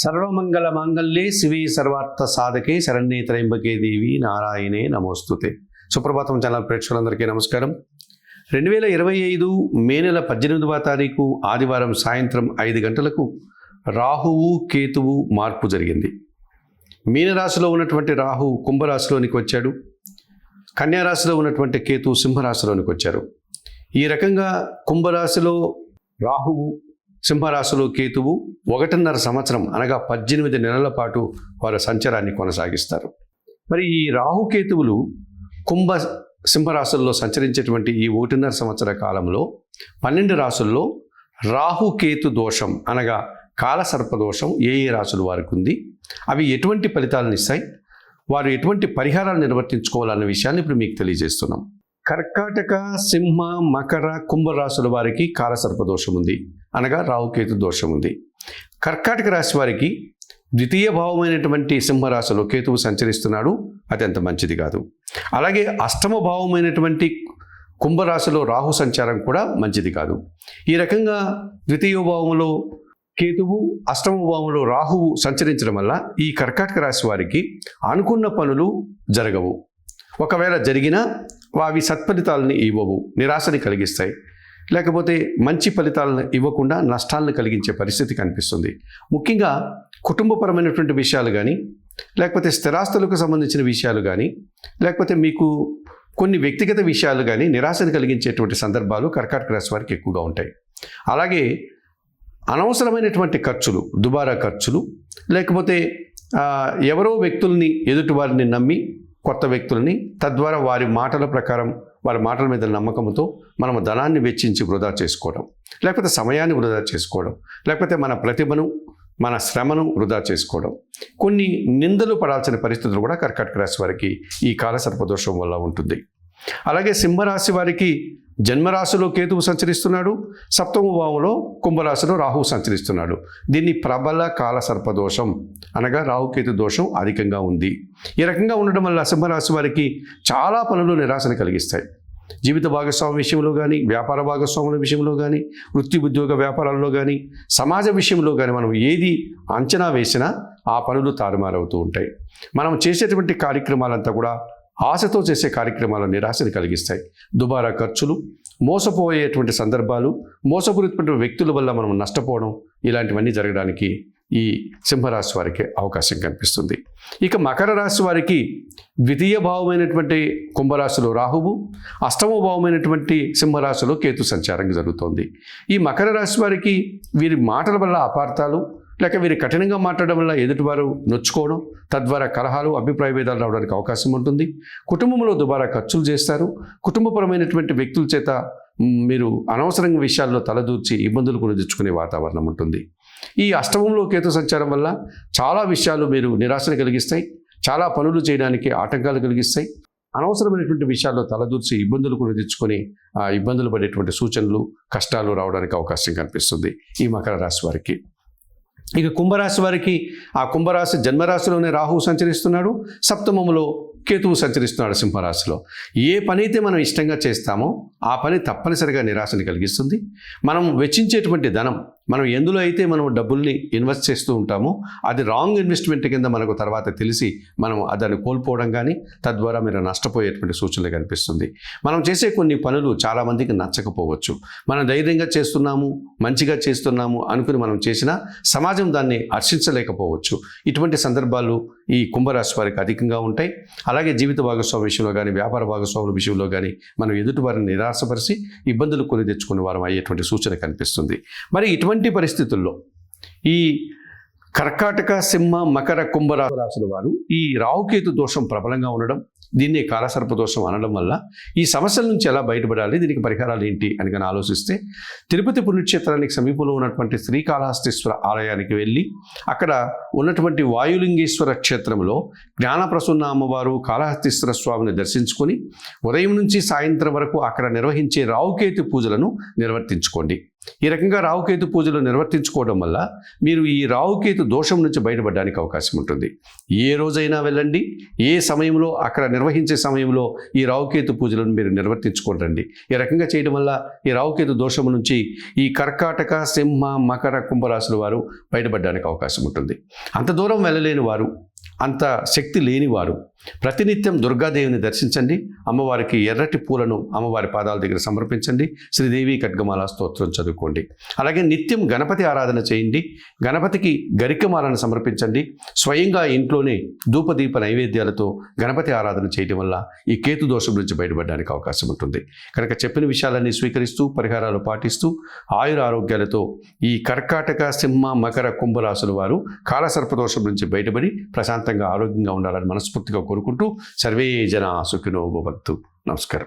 సర్వమంగళ మాంగళ్యే శివే సర్వార్థ సాధకే శరణ్యే త్రయంబకే దేవి నారాయణే నమోస్తుతే. సుప్రభాతం ఛానల్ ప్రేక్షకులందరికీ నమస్కారం. 2025 మే నెల 18వ తారీఖు ఆదివారం సాయంత్రం 5 గంటలకు రాహువు కేతువు మార్పు జరిగింది. మీనరాశిలో ఉన్నటువంటి రాహు కుంభరాశిలోనికి వచ్చాడు. కన్యారాశిలో ఉన్నటువంటి కేతు సింహరాశిలోనికి వచ్చారు. ఈ రకంగా కుంభరాశిలో రాహువు, సింహరాశిలో కేతువు 1.5 సంవత్సరం అనగా 18 నెలల పాటు వారి సంచారాన్ని కొనసాగిస్తారు. మరి ఈ రాహుకేతువులు కుంభ సింహరాశుల్లో సంచరించేటువంటి ఈ 1.5 సంవత్సర కాలంలో 12 రాశుల్లో రాహుకేతు దోషం అనగా కాలసర్పదోషం ఏ రాశులు వారికి ఉంది, అవి ఎటువంటి ఫలితాలను ఇస్తాయి, వారు ఎటువంటి పరిహారాలు నిర్వర్తించుకోవాలన్న విషయాన్ని ఇప్పుడు మీకు తెలియజేస్తున్నాం. కర్కాటక, సింహ, మకర, కుంభరాశుల వారికి కాలసర్పదోషం ఉంది అనగా రాహుకేతు దోషం ఉంది. కర్కాటక రాశి వారికి ద్వితీయ భావమైనటువంటి సింహరాశిలో కేతువు సంచరిస్తున్నాడు, అది అంత మంచిది కాదు. అలాగే అష్టమ భావమైనటువంటి కుంభరాశిలో రాహు సంచారం కూడా మంచిది కాదు. ఈ రకంగా ద్వితీయ భావంలో కేతువు, అష్టమ భావంలో రాహువు సంచరించడం వల్ల ఈ కర్కాటక రాశి వారికి అనుకున్న పనులు జరగవు. ఒకవేళ జరిగినా అవి సత్ఫలితాలని ఇవ్వవు, నిరాశని కలిగిస్తాయి. లేకపోతే మంచి ఫలితాలను ఇవ్వకుండా నష్టాలను కలిగించే పరిస్థితి కనిపిస్తుంది. ముఖ్యంగా కుటుంబపరమైనటువంటి విషయాలు కానీ, లేకపోతే స్థిరాస్తులకు సంబంధించిన విషయాలు కానీ, లేకపోతే మీకు కొన్ని వ్యక్తిగత విషయాలు కానీ నిరాశను కలిగించేటువంటి సందర్భాలు కర్కాటక రాశి వారికి ఎక్కువగా ఉంటాయి. అలాగే అనవసరమైనటువంటి ఖర్చులు, దుబారా ఖర్చులు, లేకపోతే ఎవరో వ్యక్తుల్ని, ఎదుటి వారిని నమ్మి కొత్త వ్యక్తులని, తద్వారా వారి మాటల ప్రకారం, వారి మాటల మీద నమ్మకంతో మనము ధనాన్ని వెచ్చించి వృధా చేసుకోవడం, లేకపోతే సమయాన్ని వృధా చేసుకోవడం, లేకపోతే మన ప్రతిభను, మన శ్రమను వృధా చేసుకోవడం, కొన్ని నిందలు పడాల్సిన పరిస్థితులు కూడా కర్కాటక రాశి వారికి ఈ కాలసర్పదోషం వల్ల ఉంటుంది. అలాగే సింహరాశి వారికి జన్మరాశిలో కేతువు సంచరిస్తున్నాడు, సప్తమ భావంలో కుంభరాశిలో రాహువు సంచరిస్తున్నాడు. దీన్ని ప్రబల కాలసర్పదోషం అనగా రాహుకేతు దోషం అధికంగా ఉంది. ఈ రకంగా ఉండడం వల్ల సింహరాశి వారికి చాలా పనులు నిరాశను కలిగిస్తాయి. జీవిత భాగస్వామి విషయంలో కానీ, వ్యాపార భాగస్వాముల విషయంలో కానీ, వృత్తి ఉద్యోగ వ్యాపారాల్లో కానీ, సమాజ విషయంలో కానీ మనం ఏది అంచనా వేసినా ఆ పనులు తారుమారవుతూ ఉంటాయి. మనం చేసేటువంటి కార్యక్రమాలంతా కూడా ఆశతో చేసే కార్యక్రమాల నిరాశని కలిగిస్తాయి. దుబారా ఖర్చులు, మోసపోయేటువంటి సందర్భాలు, మోసపూరితమైన వ్యక్తుల వల్ల మనం నష్టపోవడం, ఇలాంటివన్నీ జరగడానికి ఈ సింహరాశి వారికి అవకాశం కనిపిస్తుంది. ఇక మకర రాశి వారికి ద్వితీయ భావమైనటువంటి కుంభరాశిలో రాహువు, అష్టమ భావమైనటువంటి సింహరాశిలో కేతు సంచారం జరుగుతోంది. ఈ మకర రాశి వారికి వీరి మాటల వల్ల అపార్థాలు, లేక వీరు కఠినంగా మాట్లాడడం వల్ల ఎదుటివారు నొచ్చుకోవడం, తద్వారా కలహాలు, అభిప్రాయ భేదాలు రావడానికి అవకాశం ఉంటుంది. కుటుంబంలో దుబారా ఖర్చులు చేస్తారు. కుటుంబపరమైనటువంటి వ్యక్తుల చేత మీరు అనవసరంగా విషయాల్లో తలదూర్చి ఇబ్బందులు కూడా తెచ్చుకునే వాతావరణం ఉంటుంది. ఈ అష్టమంలో కేతు సంచారం వల్ల చాలా విషయాలు మీరు నిరాశను కలిగిస్తాయి, చాలా పనులు చేయడానికి ఆటంకాలు కలిగిస్తాయి. అనవసరమైనటువంటి విషయాల్లో తలదూర్చి ఇబ్బందులు కూడా తెచ్చుకొని ఇబ్బందులు పడేటువంటి సూచనలు, కష్టాలు రావడానికి అవకాశం కనిపిస్తుంది ఈ మకర రాశి వారికి. ఇక కుంభరాశి వారికి ఆ కుంభరాశి జన్మరాశిలోనే రాహువు సంచరిస్తున్నాడు, సప్తమములో కేతువు సంచరిస్తున్నాడు సింహరాశిలో. ఏ పని అయితే మనం ఇష్టంగా చేస్తామో ఆ పని తప్పనిసరిగా నిరాశని కలిగిస్తుంది. మనం వెచ్చించేటువంటి ధనం, మనం ఎందులో అయితే మనం డబ్బుల్ని ఇన్వెస్ట్ చేస్తూ ఉంటామో అది రాంగ్ ఇన్వెస్ట్మెంట్ కింద మనకు తర్వాత తెలిసి మనం దాన్ని కోల్పోవడం కానీ, తద్వారా మీరు నష్టపోయేటువంటి సూచనలు కనిపిస్తుంది. మనం చేసే కొన్ని పనులు చాలామందికి నచ్చకపోవచ్చు. మనం ధైర్యంగా చేస్తున్నాము, మంచిగా చేస్తున్నాము అనుకుని మనం చేసినా సమాజం దాన్ని హర్షించలేకపోవచ్చు. ఇటువంటి సందర్భాలు ఈ కుంభరాశి వారికి అధికంగా ఉంటాయి. అలాగే జీవిత భాగస్వామి విషయంలో కానీ, వ్యాపార భాగస్వాముల విషయంలో కానీ మనం ఎదుటి వారిని నిరాశపరిచి ఇబ్బందులు కొని తెచ్చుకునే వారం అయ్యేటువంటి సూచన కనిపిస్తుంది. మరి ఇటువంటి పరిస్థితుల్లో ఈ కర్కాటక, సింహ, మకర, కుంభరాశుల వారు ఈ రాహుకేతు దోషం ప్రబలంగా ఉండడం, దీన్ని కాలసర్పదోషం అనడం వల్ల ఈ సమస్యల నుంచి ఎలా బయటపడాలి, దీనికి పరిహారాలు ఏంటి అని కానీ ఆలోచిస్తే తిరుపతి పుణ్యక్షేత్రానికి సమీపంలో ఉన్నటువంటి శ్రీకాళహస్తీశ్వర ఆలయానికి వెళ్ళి అక్కడ ఉన్నటువంటి వాయులింగేశ్వర క్షేత్రంలో జ్ఞానప్రసన్న అమ్మవారు, కాళహస్తీశ్వర స్వామిని దర్శించుకొని ఉదయం నుంచి సాయంత్రం వరకు అక్కడ నిర్వహించే రాహుకేతు పూజలను నిర్వర్తించుకోండి. ఈ రకంగా రాహుకేతు పూజలు నిర్వర్తించుకోవడం వల్ల మీరు ఈ రాహుకేతు దోషం నుంచి బయటపడడానికి అవకాశం ఉంటుంది. ఏ రోజైనా వెళ్ళండి, ఏ సమయంలో అక్కడ నిర్వహించే సమయంలో ఈ రాహుకేతు పూజలను మీరు నిర్వర్తించుకోండి. ఈ రకంగా చేయడం వల్ల ఈ రాహుకేతు దోషం నుంచి ఈ కర్కాటక, సింహ, మకర, కుంభరాశుల వారు బయటపడడానికి అవకాశం ఉంటుంది. అంత దూరం వెళ్ళలేని వారు, అంత శక్తి లేనివారు ప్రతినిత్యం దుర్గాదేవిని దర్శించండి. అమ్మవారికి ఎర్రటి పూలను అమ్మవారి పాదాల దగ్గర సమర్పించండి. శ్రీదేవి ఖడ్గమాల స్తోత్రం చదువుకోండి. అలాగే నిత్యం గణపతి ఆరాధన చేయండి. గణపతికి గరికమాలను సమర్పించండి. స్వయంగా ఇంట్లోనే ధూపదీప నైవేద్యాలతో గణపతి ఆరాధన చేయడం వల్ల ఈ కేతు దోషం నుంచి బయటపడడానికి అవకాశం ఉంటుంది. కనుక చెప్పిన విషయాలన్నీ స్వీకరిస్తూ పరిహారాలు పాటిస్తూ ఆయుర ఆరోగ్యాలతో ఈ కర్కాటక, సింహ, మకర, కుంభరాశుల వారు కాలసర్పదోషం నుంచి బయటపడి ప్రశాంతంగా ఆరోగ్యంగా ఉండాలని మనస్ఫూర్తిగా కోరుకుంటూ సర్వే జనా సుఖినో భవంతు. నమస్కారం.